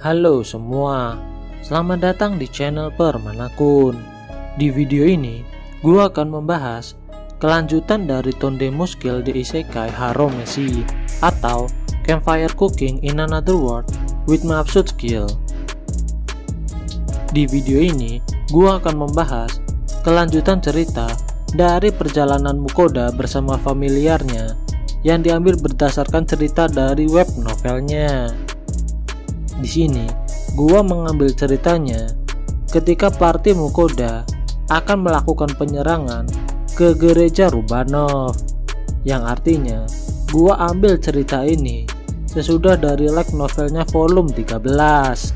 Halo semua, selamat datang di channel Permanakun. Di video ini, gua akan membahas kelanjutan dari Tondemo skill di Isekai Haromesi atau Campfire Cooking in Another World with Mapsud skill. Di video ini, gua akan membahas kelanjutan cerita dari perjalanan Mukoda bersama familiarnya yang diambil berdasarkan cerita dari web novelnya. Di sini, gua mengambil ceritanya ketika party Mukoda akan melakukan penyerangan ke gereja Rubanov, yang artinya gua ambil cerita ini sesudah dari light novelnya volume 13.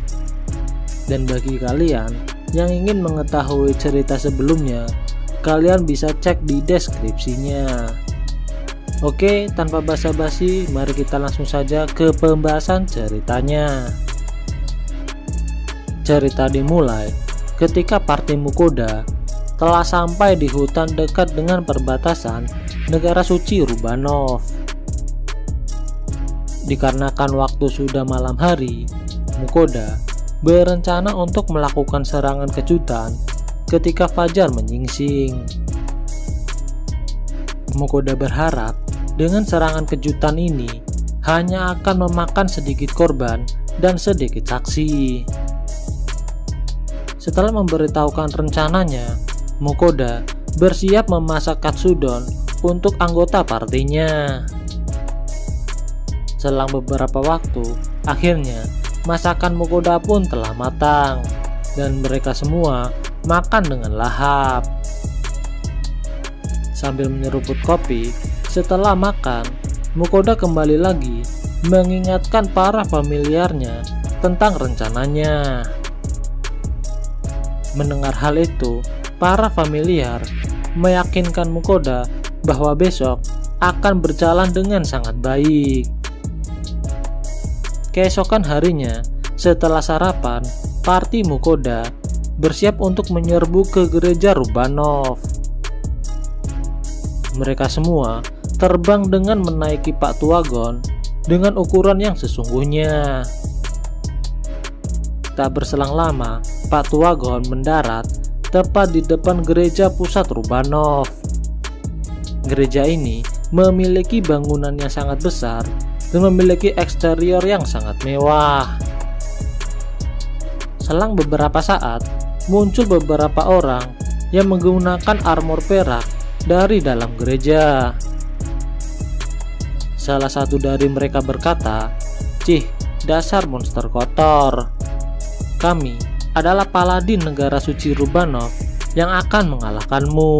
Dan bagi kalian yang ingin mengetahui cerita sebelumnya, kalian bisa cek di deskripsinya. Oke, tanpa basa-basi, mari kita langsung saja ke pembahasan ceritanya. Cerita dimulai ketika party Mukoda telah sampai di hutan dekat dengan perbatasan negara suci Rubanov. Dikarenakan waktu sudah malam hari, Mukoda berencana untuk melakukan serangan kejutan ketika fajar menyingsing. Mukoda berharap dengan serangan kejutan ini hanya akan memakan sedikit korban dan sedikit saksi. Setelah memberitahukan rencananya, Mukoda bersiap memasak katsudon untuk anggota partinya. Selang beberapa waktu, akhirnya masakan Mukoda pun telah matang dan mereka semua makan dengan lahap. Sambil menyeruput kopi, setelah makan, Mukoda kembali lagi mengingatkan para familiarnya tentang rencananya. Mendengar hal itu, para familiar meyakinkan Mukoda bahwa besok akan berjalan dengan sangat baik. Keesokan harinya, setelah sarapan, party Mukoda bersiap untuk menyerbu ke gereja Rubanov. Mereka semua terbang dengan menaiki Pak Tuagon dengan ukuran yang sesungguhnya. Tak berselang lama, Pak Tuagon mendarat tepat di depan gereja pusat Rubanov. Gereja ini memiliki bangunan yang sangat besar dan memiliki eksterior yang sangat mewah. Selang beberapa saat, muncul beberapa orang yang menggunakan armor perak dari dalam gereja. Salah satu dari mereka berkata, "Cih, dasar monster kotor. Kami adalah paladin negara suci Rubanov yang akan mengalahkanmu."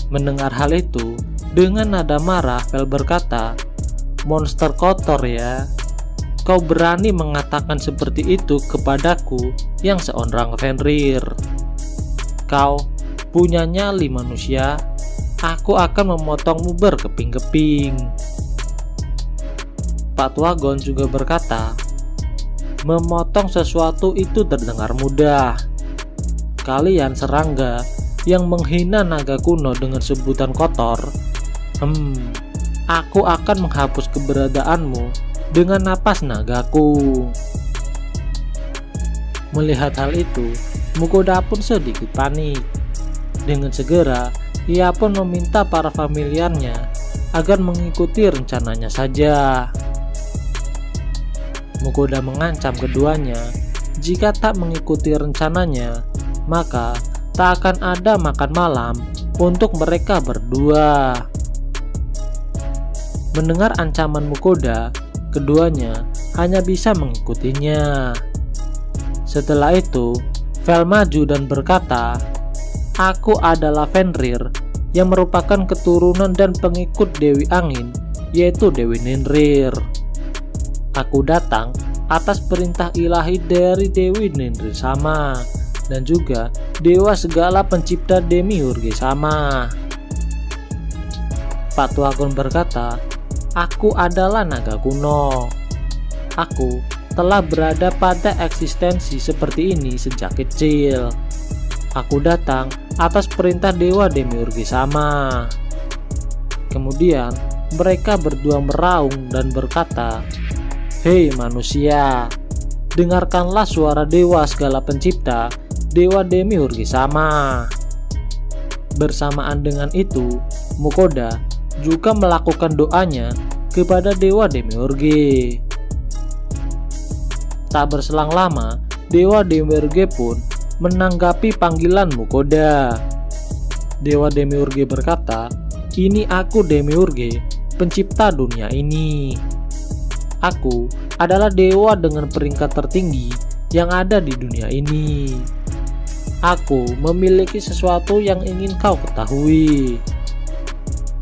Mendengar hal itu, dengan nada marah, Vel berkata, "Monster kotor ya. Kau berani mengatakan seperti itu kepadaku yang seorang Fenrir. Kau punya nyali manusia, aku akan memotongmu berkeping-keping." Pak Tuagon juga berkata, "Memotong sesuatu itu terdengar mudah. Kalian serangga yang menghina naga kuno dengan sebutan kotor. Aku akan menghapus keberadaanmu dengan napas nagaku." Melihat hal itu, Mukoda pun sedikit panik. Dengan segera, ia pun meminta para familiarnya agar mengikuti rencananya saja. Mukoda mengancam keduanya, jika tak mengikuti rencananya, maka tak akan ada makan malam untuk mereka berdua. Mendengar ancaman Mukoda, keduanya hanya bisa mengikutinya. Setelah itu, Vel maju dan berkata, "Aku adalah Fenrir yang merupakan keturunan dan pengikut Dewi Angin, yaitu Dewi Ninrir. Aku datang atas perintah ilahi dari Dewi Ninrir sama, dan juga dewa segala pencipta demiurge sama." Pak Tuagon berkata, "Aku adalah naga kuno. Aku telah berada pada eksistensi seperti ini sejak kecil. Aku datang atas perintah dewa demiurge sama." Kemudian mereka berdua meraung dan berkata, Hei manusia, dengarkanlah suara dewa segala pencipta, dewa Demiurge sama. Bersamaan dengan itu, Mukoda juga melakukan doanya kepada dewa Demiurge. Tak berselang lama, dewa Demiurge pun menanggapi panggilan Mukoda. Dewa Demiurge berkata, "Ini aku Demiurge, pencipta dunia ini. Aku adalah dewa dengan peringkat tertinggi yang ada di dunia ini. Aku memiliki sesuatu yang ingin kau ketahui.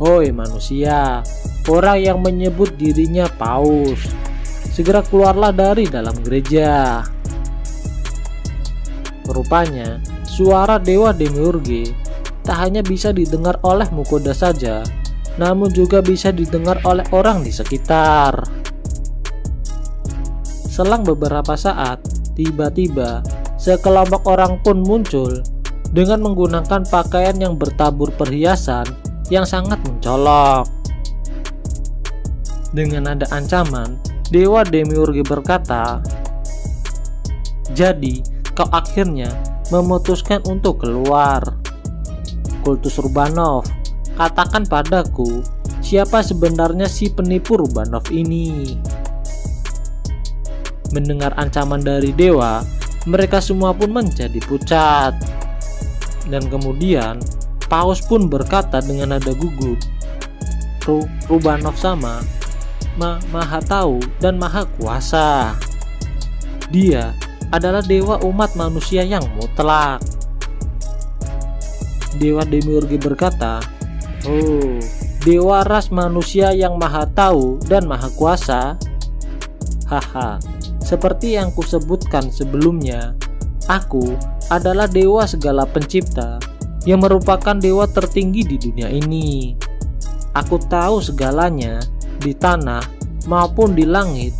Hoi manusia, orang yang menyebut dirinya paus, segera keluarlah dari dalam gereja." Rupanya, suara dewa Demiurge tak hanya bisa didengar oleh Mukoda saja, namun juga bisa didengar oleh orang di sekitar. Selang beberapa saat, tiba-tiba sekelompok orang pun muncul dengan menggunakan pakaian yang bertabur perhiasan yang sangat mencolok. Dengan nada ancaman, dewa Demiurge berkata, "Jadi, kau akhirnya memutuskan untuk keluar. Kultus Rubanov, katakan padaku, siapa sebenarnya si penipu Rubanov ini?" Mendengar ancaman dari dewa, mereka semua pun menjadi pucat. Dan kemudian, Paus pun berkata dengan nada gugup, Rubanov sama, maha tahu dan maha kuasa. Dia adalah dewa umat manusia yang mutlak. Dewa Demiurge berkata, "Oh, dewa ras manusia yang maha tahu dan maha kuasa? Haha, seperti yang kusebutkan sebelumnya, aku adalah dewa segala pencipta yang merupakan dewa tertinggi di dunia ini. Aku tahu segalanya di tanah maupun di langit.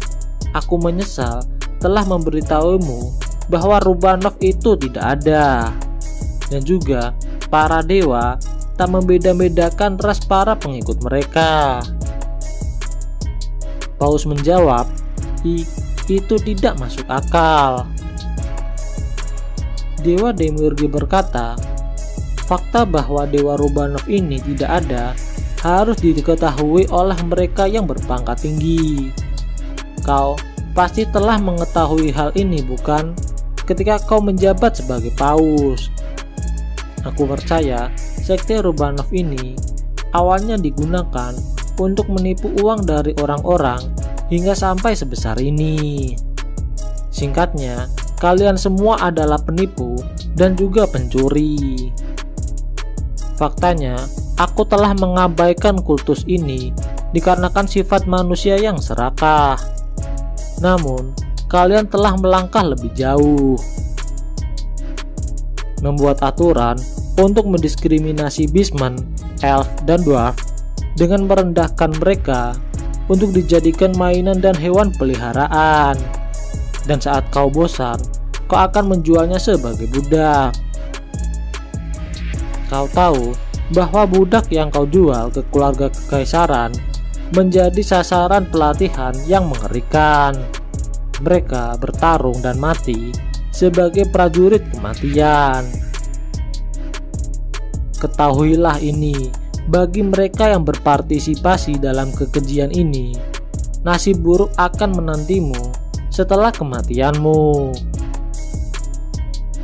Aku menyesal telah memberitahumu bahwa Rubanov itu tidak ada. Dan juga para dewa tak membeda-bedakan ras para pengikut mereka." Paus menjawab, "Itu tidak masuk akal." Dewa Demiurge berkata, "Fakta bahwa dewa Rubanov ini tidak ada harus diketahui oleh mereka yang berpangkat tinggi. Kau pasti telah mengetahui hal ini, bukan? Ketika kau menjabat sebagai paus. Aku percaya sekte Rubanov ini awalnya digunakan untuk menipu uang dari orang-orang hingga sampai sebesar ini. Singkatnya, kalian semua adalah penipu dan juga pencuri. Faktanya, aku telah mengabaikan kultus ini dikarenakan sifat manusia yang serakah. Namun, kalian telah melangkah lebih jauh, membuat aturan untuk mendiskriminasi Beastmen, Elf, dan Dwarf dengan merendahkan mereka untuk dijadikan mainan dan hewan peliharaan. Dan saat kau bosan, kau akan menjualnya sebagai budak. Kau tahu bahwa budak yang kau jual ke keluarga kekaisaran menjadi sasaran pelatihan yang mengerikan. Mereka bertarung dan mati sebagai prajurit kematian. Ketahuilah ini, bagi mereka yang berpartisipasi dalam kekejian ini, nasib buruk akan menantimu setelah kematianmu."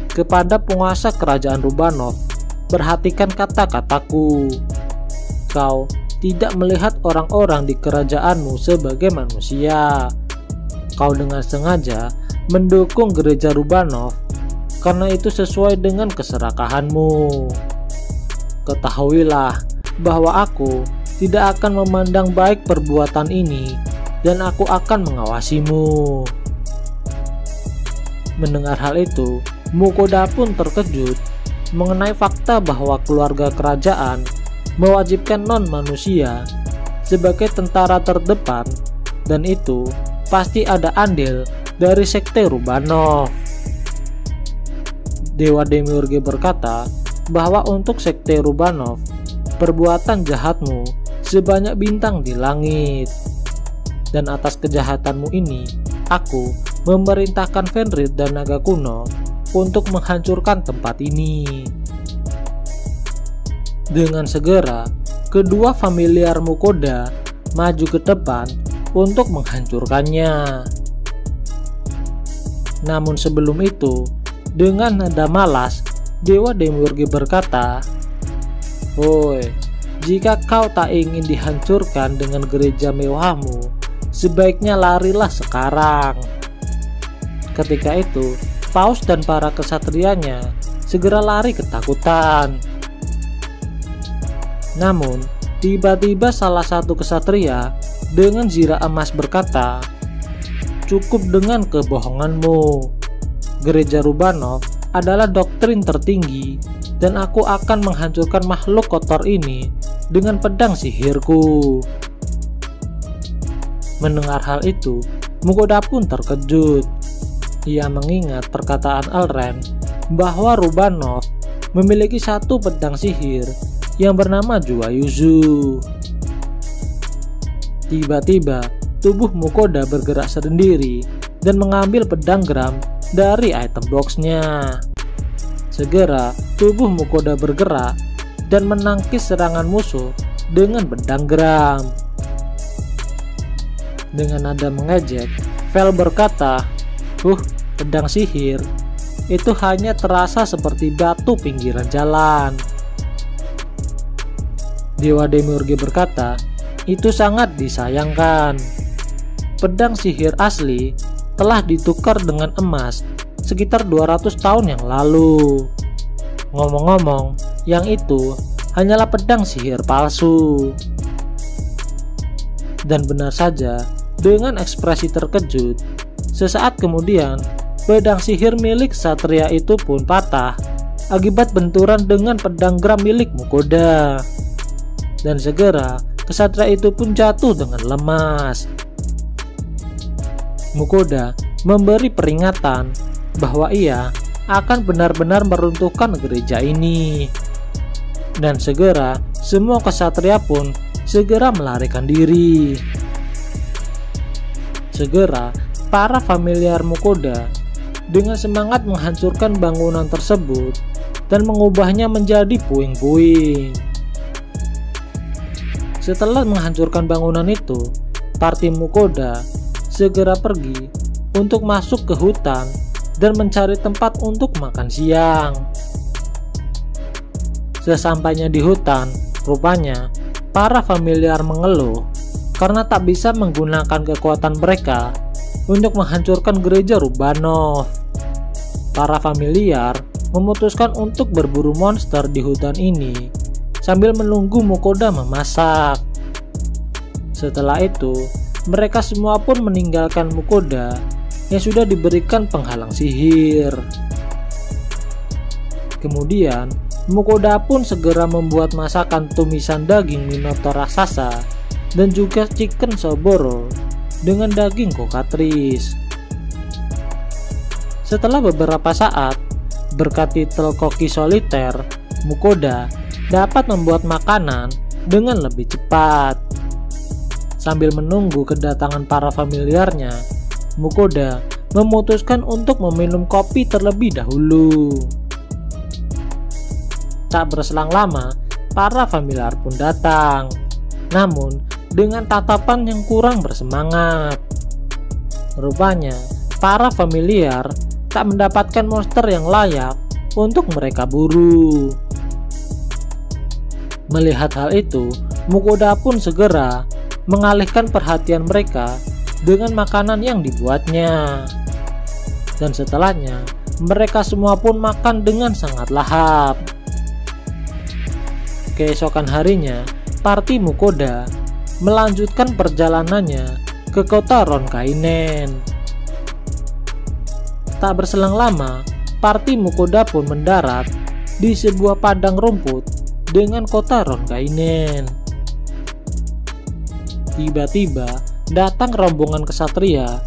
Kepada penguasa kerajaan Rubanov, perhatikan kata-kataku. Kau tidak melihat orang-orang di kerajaanmu sebagai manusia. Kau dengan sengaja mendukung gereja Rubanov karena itu sesuai dengan keserakahanmu. Ketahuilah bahwa aku tidak akan memandang baik perbuatan ini dan aku akan mengawasimu. Mendengar hal itu, Mukoda pun terkejut mengenai fakta bahwa keluarga kerajaan mewajibkan non-manusia sebagai tentara terdepan, dan itu pasti ada andil dari sekte Rubanov. Dewa Demiurge berkata bahwa untuk sekte Rubanov, perbuatan jahatmu sebanyak bintang di langit. Dan atas kejahatanmu ini, aku memerintahkan Fenrir dan naga kuno untuk menghancurkan tempat ini. Dengan segera, kedua familiar Mukoda maju ke depan untuk menghancurkannya. Namun sebelum itu, dengan nada malas, Dewa Demiurge berkata, "Woi, jika kau tak ingin dihancurkan dengan gereja mewahmu, sebaiknya larilah sekarang." Ketika itu, Paus dan para kesatrianya segera lari ketakutan. Namun, tiba-tiba salah satu kesatria dengan zirah emas berkata, "Cukup dengan kebohonganmu. Gereja Rubanov adalah doktrin tertinggi dan aku akan menghancurkan makhluk kotor ini dengan pedang sihirku." Mendengar hal itu, Mukoda pun terkejut. Ia mengingat perkataan Elren bahwa Rubanov memiliki satu pedang sihir yang bernama Juayuzu. Tiba-tiba, tubuh Mukoda bergerak sendiri dan mengambil pedang geram dari item boxnya. Segera, tubuh Mukoda bergerak dan menangkis serangan musuh dengan pedang geram. Dengan nada mengejek, Vel berkata, pedang sihir itu hanya terasa seperti batu pinggiran jalan." Dewa Demiurge berkata, "Itu sangat disayangkan. Pedang sihir asli telah ditukar dengan emas sekitar 200 tahun yang lalu. Ngomong-ngomong, yang itu hanyalah pedang sihir palsu." Dan benar saja, dengan ekspresi terkejut, sesaat kemudian pedang sihir milik satria itu pun patah akibat benturan dengan pedang geram milik Mukoda. Dan segera kesatria itu pun jatuh dengan lemas. Mukoda memberi peringatan bahwa ia akan benar-benar meruntuhkan gereja ini. Dan segera semua kesatria pun segera melarikan diri. Segera para familiar Mukoda dengan semangat menghancurkan bangunan tersebut dan mengubahnya menjadi puing-puing. Setelah menghancurkan bangunan itu, parti Mukoda segera pergi untuk masuk ke hutan dan mencari tempat untuk makan siang. Sesampainya di hutan, rupanya para familiar mengeluh karena tak bisa menggunakan kekuatan mereka untuk menghancurkan gereja Rubanov. Para familiar memutuskan untuk berburu monster di hutan ini sambil menunggu Mukoda memasak. Setelah itu, mereka semua pun meninggalkan Mukoda yang sudah diberikan penghalang sihir. Kemudian, Mukoda pun segera membuat masakan tumisan daging minotaur raksasa dan juga chicken soboro dengan daging kokatris. Setelah beberapa saat, berkat titel koki soliter, Mukoda dapat membuat makanan dengan lebih cepat. Sambil menunggu kedatangan para familiarnya, Mukoda memutuskan untuk meminum kopi terlebih dahulu. Tak berselang lama, para familiar pun datang, namun dengan tatapan yang kurang bersemangat. Rupanya, para familiar tak mendapatkan monster yang layak untuk mereka buru. Melihat hal itu, Mukoda pun segera mengalihkan perhatian mereka dengan makanan yang dibuatnya. Dan setelahnya, mereka semua pun makan dengan sangat lahap. Keesokan harinya, parti Mukoda melanjutkan perjalanannya ke kota Ronkainen. Tak berselang lama, parti Mukoda pun mendarat di sebuah padang rumput dengan kota Ronkainen. Tiba-tiba datang rombongan kesatria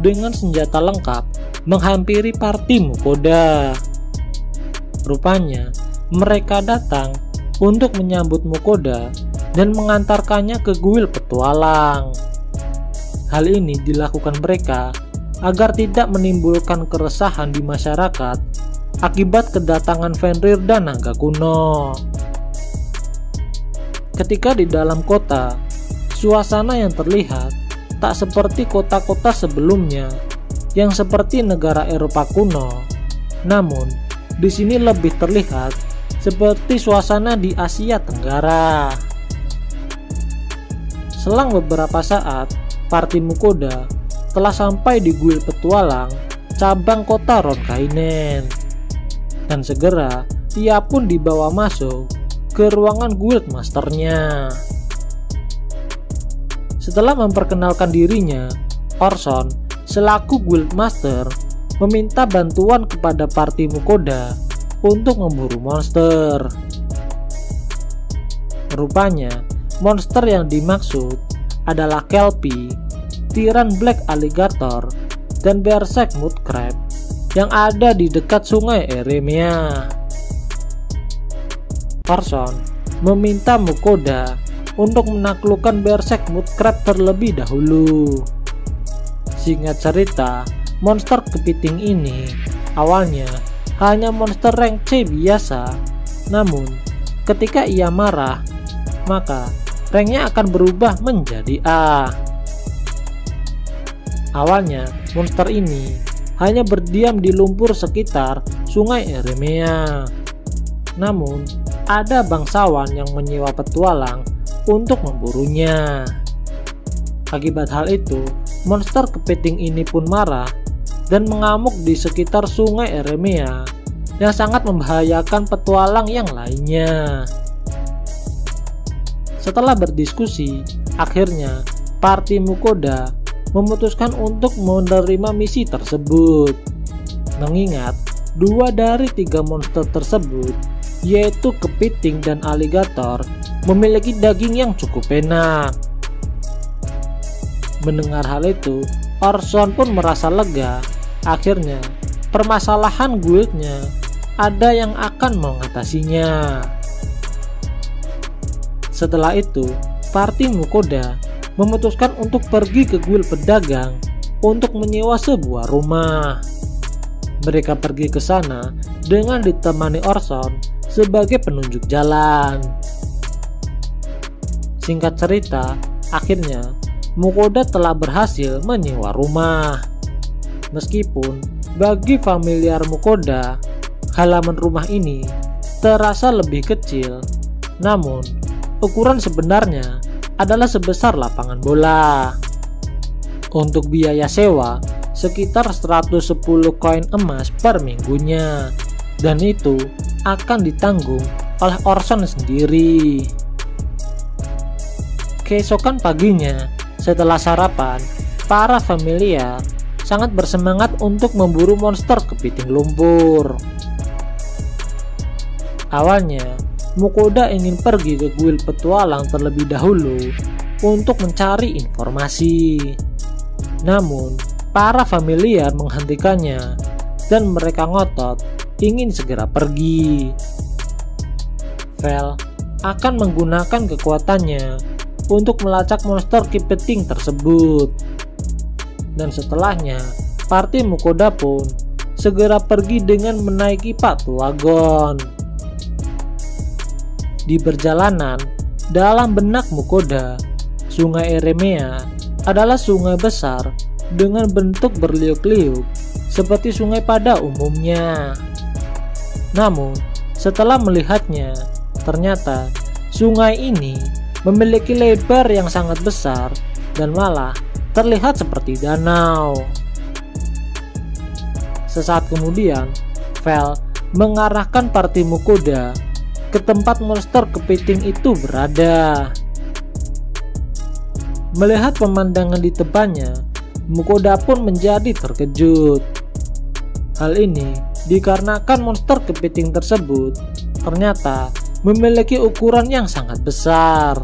dengan senjata lengkap menghampiri parti Mukoda. Rupanya mereka datang untuk menyambut Mukoda dan mengantarkannya ke kuil petualang. Hal ini dilakukan mereka agar tidak menimbulkan keresahan di masyarakat akibat kedatangan Fenrir dan naga kuno. Ketika di dalam kota, suasana yang terlihat tak seperti kota-kota sebelumnya yang seperti negara Eropa kuno. Namun, di sini lebih terlihat seperti suasana di Asia Tenggara. Selang beberapa saat, Party Mukoda telah sampai di Guild Petualang cabang kota Ronkainen, dan segera ia pun dibawa masuk ke ruangan Guild Masternya. Setelah memperkenalkan dirinya, Orson selaku Guild Master meminta bantuan kepada Party Mukoda untuk memburu monster. Rupanya, monster yang dimaksud adalah Kelpie, Tiran Black Alligator, dan Berserk Mud Crab yang ada di dekat sungai Eremia. Orson meminta Mukoda untuk menaklukkan Berserk Mud Crab terlebih dahulu. Singkat cerita, monster kepiting ini awalnya hanya monster rank C biasa, namun ketika ia marah, maka ranknya akan berubah menjadi A. Awalnya, monster ini hanya berdiam di lumpur sekitar sungai Eremia. Namun, ada bangsawan yang menyewa petualang untuk memburunya. Akibat hal itu, monster kepiting ini pun marah dan mengamuk di sekitar sungai Eremia yang sangat membahayakan petualang yang lainnya. Setelah berdiskusi, akhirnya Party Mukoda memutuskan untuk menerima misi tersebut. Mengingat 2 dari 3 monster tersebut, yaitu kepiting dan aligator, memiliki daging yang cukup enak. Mendengar hal itu, Orson pun merasa lega. Akhirnya, permasalahan guildnya ada yang akan mengatasinya. Setelah itu, Party Mukoda memutuskan untuk pergi ke guild pedagang untuk menyewa sebuah rumah. Mereka pergi ke sana dengan ditemani Orson sebagai penunjuk jalan. Singkat cerita, akhirnya Mukoda telah berhasil menyewa rumah. Meskipun bagi familiar Mukoda, halaman rumah ini terasa lebih kecil, namun ukuran sebenarnya adalah sebesar lapangan bola. Untuk biaya sewa sekitar 110 koin emas per minggunya, dan itu akan ditanggung oleh Orson sendiri. Keesokan paginya, setelah sarapan, para familiar sangat bersemangat untuk memburu monster kepiting lumpur. Awalnya, Mukoda ingin pergi ke guild petualang terlebih dahulu untuk mencari informasi. Namun, para familiar menghentikannya dan mereka ngotot ingin segera pergi. Vel akan menggunakan kekuatannya untuk melacak monster kepiting tersebut. Dan setelahnya, Party Mukoda pun segera pergi dengan menaiki Patu Wagon. Di perjalanan, dalam benak Mukoda, sungai Eremia adalah sungai besar dengan bentuk berliuk-liuk seperti sungai pada umumnya. Namun, setelah melihatnya, ternyata sungai ini memiliki lebar yang sangat besar dan malah terlihat seperti danau. Sesaat kemudian, Vel mengarahkan Party Mukoda ke tempat monster kepiting itu berada. Melihat pemandangan di depannya, Mukoda pun menjadi terkejut. Hal ini dikarenakan monster kepiting tersebut ternyata memiliki ukuran yang sangat besar.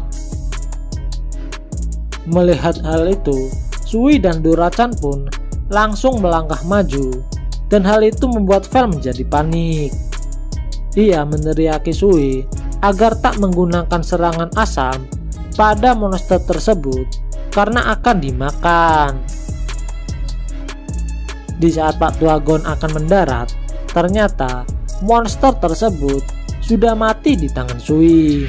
Melihat hal itu, Sui dan Durachan pun langsung melangkah maju, dan hal itu membuat Vel menjadi panik. Ia meneriaki Sui agar tak menggunakan serangan asam pada monster tersebut karena akan dimakan. Di saat Pak Tuagon akan mendarat, ternyata monster tersebut sudah mati di tangan Sui.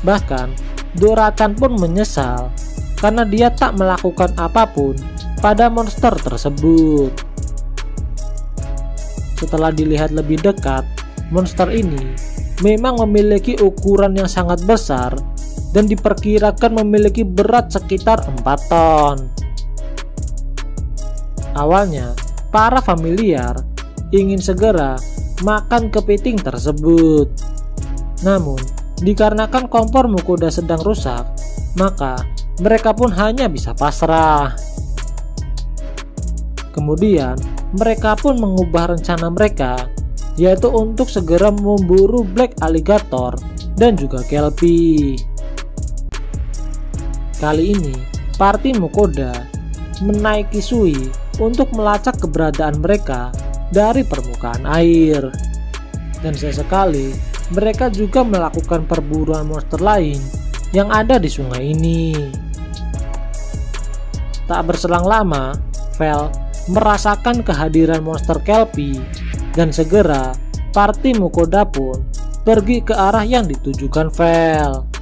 Bahkan Dorachan pun menyesal karena dia tak melakukan apapun pada monster tersebut. Setelah dilihat lebih dekat, monster ini memang memiliki ukuran yang sangat besar dan diperkirakan memiliki berat sekitar 4 ton. Awalnya, para familiar ingin segera makan kepiting tersebut. Namun, dikarenakan kompor Mukoda sedang rusak, maka mereka pun hanya bisa pasrah. Kemudian, mereka pun mengubah rencana mereka, yaitu untuk segera memburu Black Alligator dan juga Kelpie. Kali ini, party Mukoda menaiki Sui untuk melacak keberadaan mereka dari permukaan air. Dan sesekali mereka juga melakukan perburuan monster lain yang ada di sungai ini. Tak berselang lama, Vel merasakan kehadiran monster Kelpie dan segera party Mukoda pun pergi ke arah yang ditujukan Vel.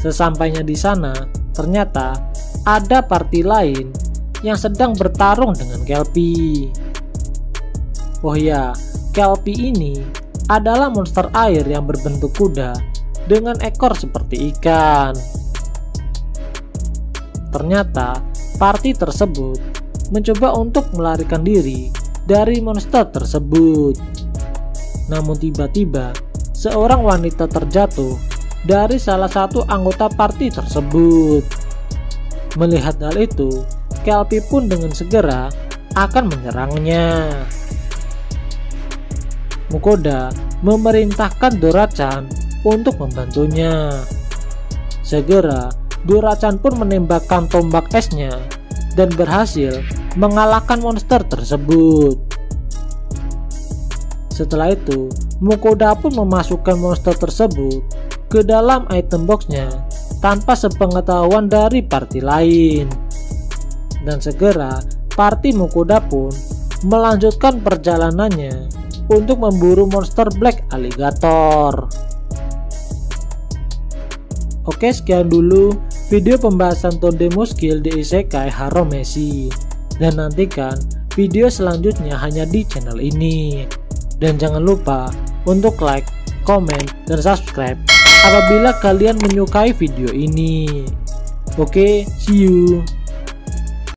Sesampainya di sana, ternyata ada party lain yang sedang bertarung dengan Kelpie. Oh ya, Kelpie ini adalah monster air yang berbentuk kuda dengan ekor seperti ikan. Ternyata party tersebut mencoba untuk melarikan diri dari monster tersebut. Namun tiba-tiba seorang wanita terjatuh dari salah satu anggota party tersebut. Melihat hal itu, Kelpie pun dengan segera akan menyerangnya. Mukoda memerintahkan Dorachan untuk membantunya. Segera, Dorachan pun menembakkan tombak esnya dan berhasil mengalahkan monster tersebut. Setelah itu, Mukoda pun memasukkan monster tersebut ke dalam item boxnya tanpa sepengetahuan dari party lain. Dan segera party Mukoda pun melanjutkan perjalanannya untuk memburu monster Black Alligator. Oke, sekian dulu video pembahasan Tondemo skill di Isekai Haromesi, dan nantikan video selanjutnya hanya di channel ini. Dan jangan lupa untuk like, komen, dan subscribe apabila kalian menyukai video ini. Oke, see you.